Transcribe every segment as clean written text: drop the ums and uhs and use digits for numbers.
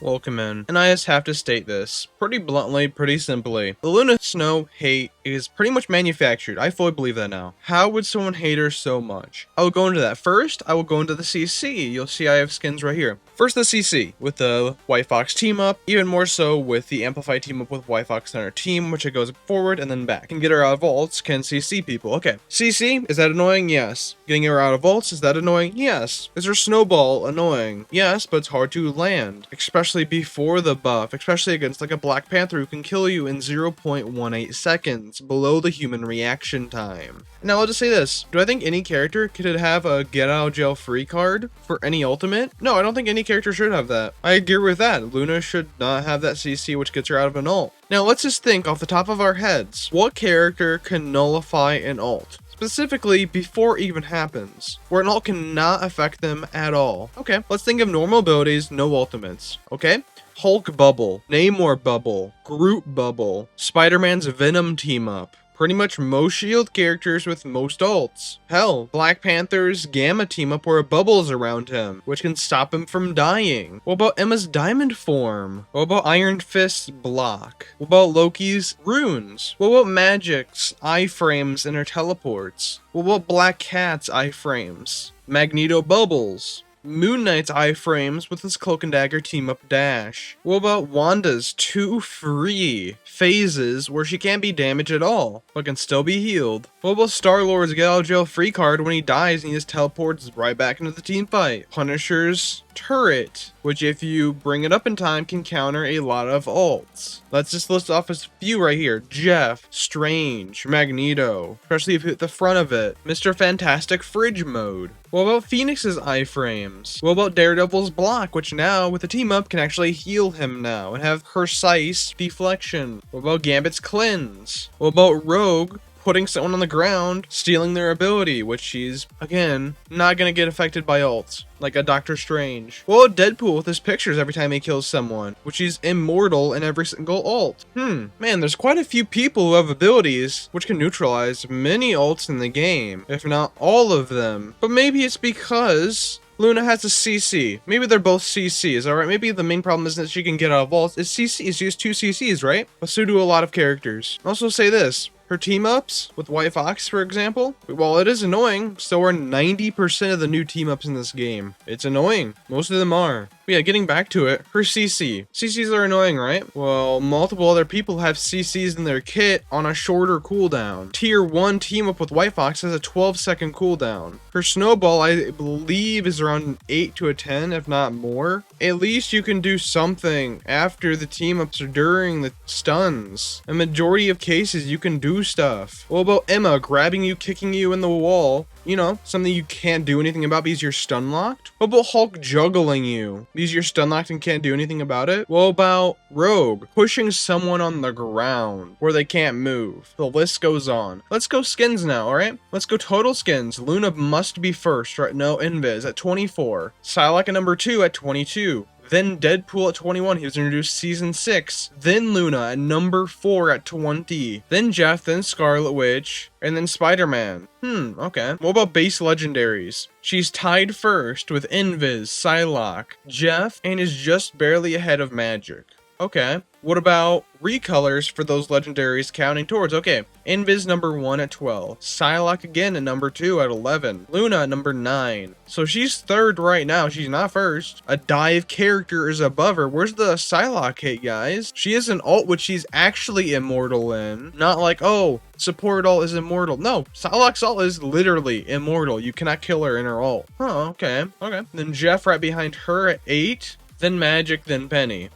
Welcome in. And I just have to state this pretty bluntly, pretty simply. The Luna Snow hate is pretty much manufactured. I fully believe that now. How would someone hate her so much? I will go into that. First, I will go into the CC. You'll see I have skins right here. First, the CC with the White Fox team up, even more so with the Amplify team up with White Fox on our team, which it goes forward and then back. Can get her out of vaults, can CC people. Okay. CC, is that annoying? Yes. Getting her out of vaults, is that annoying? Yes. Is her snowball annoying? Yes, but it's hard to land, especially before the buff, especially against like a Black Panther who can kill you in 0.18 seconds, below the human reaction time. Now I'll just say this, do I think any character could have a get out of jail free card for any ultimate? No, I don't think any character should have that. I agree with that. Luna should not have that CC which gets her out of an ult. Now let's just think off the top of our heads, what character can nullify an ult? Specifically before it even happens, where an ult cannot affect them at all. Okay, let's think of normal abilities, no ultimates. Okay, Hulk bubble, Namor bubble, Groot bubble, Spider-Man's Venom team up. Pretty much most shield characters with most ults. Hell, Black Panther's Gamma team up where a bubble is around him, which can stop him from dying. What about Emma's diamond form? What about Iron Fist's block? What about Loki's runes? What about Magic's iframes and her teleports? What about Black Cat's iframes? Magneto bubbles? Moon Knight's iframes with his Cloak and Dagger team up dash. What about Wanda's 2 free phases where she can't be damaged at all, but can still be healed? What about Star-Lord's get out of jail free card when he dies and he just teleports right back into the team fight? Punisher's turret, which if you bring it up in time can counter a lot of ults. Let's just list off a few right here. Jeff, Strange, Magneto, especially if you hit the front of it. Mr. Fantastic fridge mode. What about Phoenix's iframes? What about Daredevil's block, which now with the team up can actually heal him now and have precise deflection? What about Gambit's cleanse? What about Rogue putting someone on the ground, stealing their ability, which she's, again, not gonna get affected by ults, like a Doctor Strange. Well, Deadpool with his pictures every time he kills someone, which he's immortal in every single ult. Man, there's quite a few people who have abilities which can neutralize many ults in the game, if not all of them. But maybe it's because Luna has a CC. Maybe they're both CCs, alright? Maybe the main problem isn't that she can get out of vaults, it's CCs. She has 2 CCs, right? But so do a lot of characters. I'll also say this. Her team-ups with White Fox, for example, while it is annoying, so are 90% of the new team-ups in this game. It's annoying. Most of them are. But yeah, getting back to it, her CC. CCs are annoying, right? Well, multiple other people have CCs in their kit on a shorter cooldown. Tier 1 team-up with White Fox has a 12-second cooldown. Her snowball, I believe, is around 8 to a 10, if not more. At least you can do something after the team-ups or during the stuns. A majority of cases, you can do stuff. What about Emma grabbing you, kicking you in the wall? You know, something you can't do anything about because you're stun locked? What about Hulk juggling you because you're stun locked and can't do anything about it? What about Rogue pushing someone on the ground where they can't move? The list goes on. Let's go skins now, alright? Let's go total skins. Luna must be first, right? No, Invis at 24. Psylocke at number 2 at 22. Then Deadpool at 21, he was introduced season 6. Then Luna at number 4 at 20. Then Jeff, then Scarlet Witch, and then Spider-Man. Okay. What about base legendaries? She's tied first with Invis, Psylocke, Jeff, and is just barely ahead of Magic. Okay. What about recolors for those legendaries counting towards? Okay, Invis number 1 at 12. Psylocke again at number 2 at 11. Luna at number 9. So she's third right now. She's not first. A dive character is above her. Where's the Psylocke hit, guys? She is an ult which she's actually immortal in. Not like, oh, support ult is immortal. No, Psylocke's ult is literally immortal. You cannot kill her in her ult. Oh, okay. Then Jeff right behind her at 8. Then Magic, then Penny.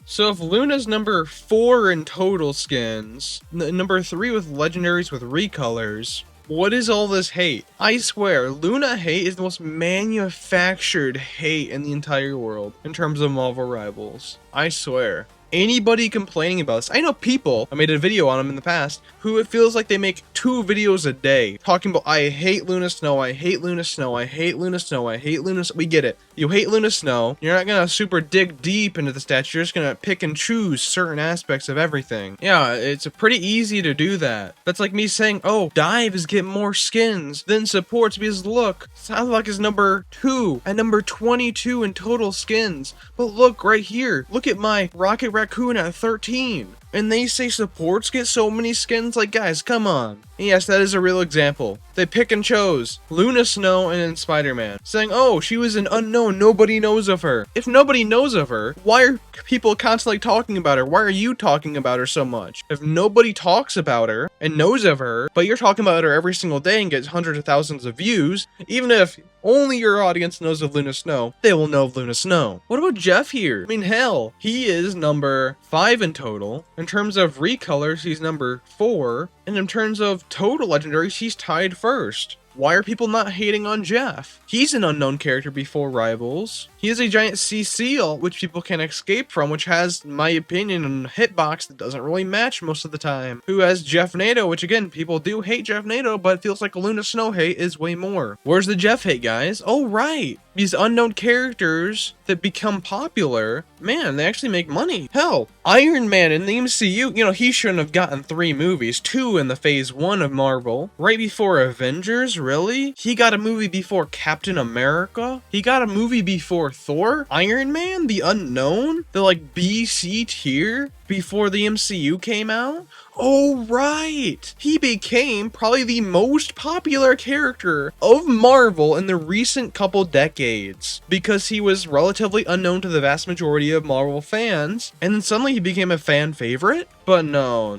So if Luna's number 4 in total skins, number 3 with legendaries with recolors, what is all this hate? I swear, Luna hate is the most manufactured hate in the entire world in terms of Marvel Rivals. I swear. Anybody complaining about this? I know people, I made a video on them in the past, who it feels like they make 2 videos a day talking about, I hate Luna Snow, I hate Luna Snow, I hate Luna Snow, I hate Luna Snow. We get it. You hate Luna Snow. You're not gonna super dig deep into the stats. You're just gonna pick and choose certain aspects of everything. Yeah, it's pretty easy to do that. That's like me saying, oh, Dive is getting more skins than supports because look, Psylocke is number 2 and number 22 in total skins. But look right here. Look at my Rocket Raccoon at 13. And they say supports get so many skins? Like, guys, come on. And yes, that is a real example. They pick and chose Luna Snow and then Spider-Man, saying, oh, she was an unknown, nobody knows of her. If nobody knows of her, why are people constantly talking about her? Why are you talking about her so much? If nobody talks about her and knows of her, but you're talking about her every single day and gets hundreds of thousands of views, even if only your audience knows of Luna Snow, they will know of Luna Snow. What about Jeff here? I mean, hell, he is number 5 in total. In terms of recolors, he's number 4. And in terms of total legendaries, he's tied first. Why are people not hating on Jeff? He's an unknown character before Rivals. He is a giant CC, which people can escape from, which has, in my opinion, a hitbox that doesn't really match most of the time. Who has Jeff Nato, which again, people do hate Jeff Nato, but it feels like Luna Snow hate is way more. Where's the Jeff hate, guys? Oh, right. These unknown characters that become popular, man, they actually make money. Hell, Iron Man in the MCU, you know, he shouldn't have gotten 3 movies, 2 in the phase 1 of Marvel, right before Avengers, really? He got a movie before Captain America? He got a movie before Thor? Iron Man, the unknown? The like BC tier before the MCU came out? Oh, right! He became probably the most popular character of Marvel in the recent couple decades because he was relatively unknown to the vast majority of Marvel fans, and then suddenly he became a fan favorite? But no.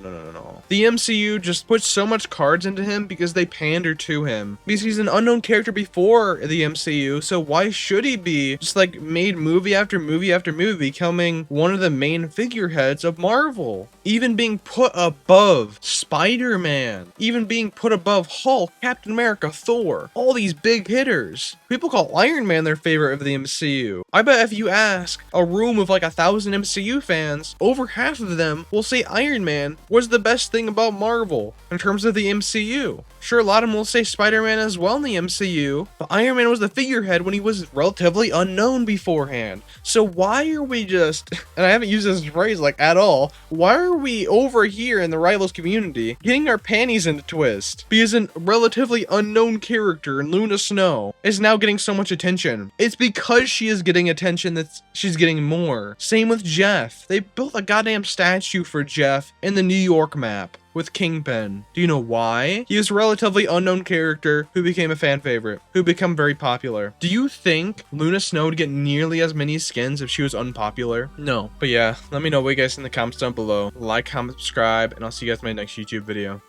The MCU just puts so much cards into him because they pander to him. Because he's an unknown character before the MCU, so why should he be just like made movie after movie after movie, becoming one of the main figureheads of Marvel? Even being put above Spider-Man, even being put above Hulk, Captain America, Thor, all these big hitters. People call Iron Man their favorite of the MCU. I bet if you ask a room of like 1,000 MCU fans, over half of them will say Iron Man was the best thing about Marvel in terms of the MCU. Sure, a lot of them will say Spider-Man as well in the MCU, but Iron Man was the figurehead when he was relatively unknown beforehand. So why are we just, and I haven't used this phrase like at all, why are we over here in the Rivals community getting our panties in a twist? Because a relatively unknown character in Luna Snow is now getting so much attention. It's because she is getting attention that she's getting more. Same with Jeff. They built a goddamn statue for Jeff in the New York map with Kingpin. Do you know why? He was a relatively unknown character who became a fan favorite, who became very popular. Do you think Luna Snow would get nearly as many skins if she was unpopular? No. But yeah, let me know what you guys think in the comments down below. Like, comment, subscribe, and I'll see you guys in my next YouTube video.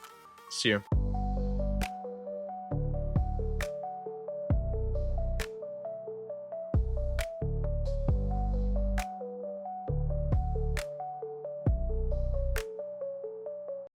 See you.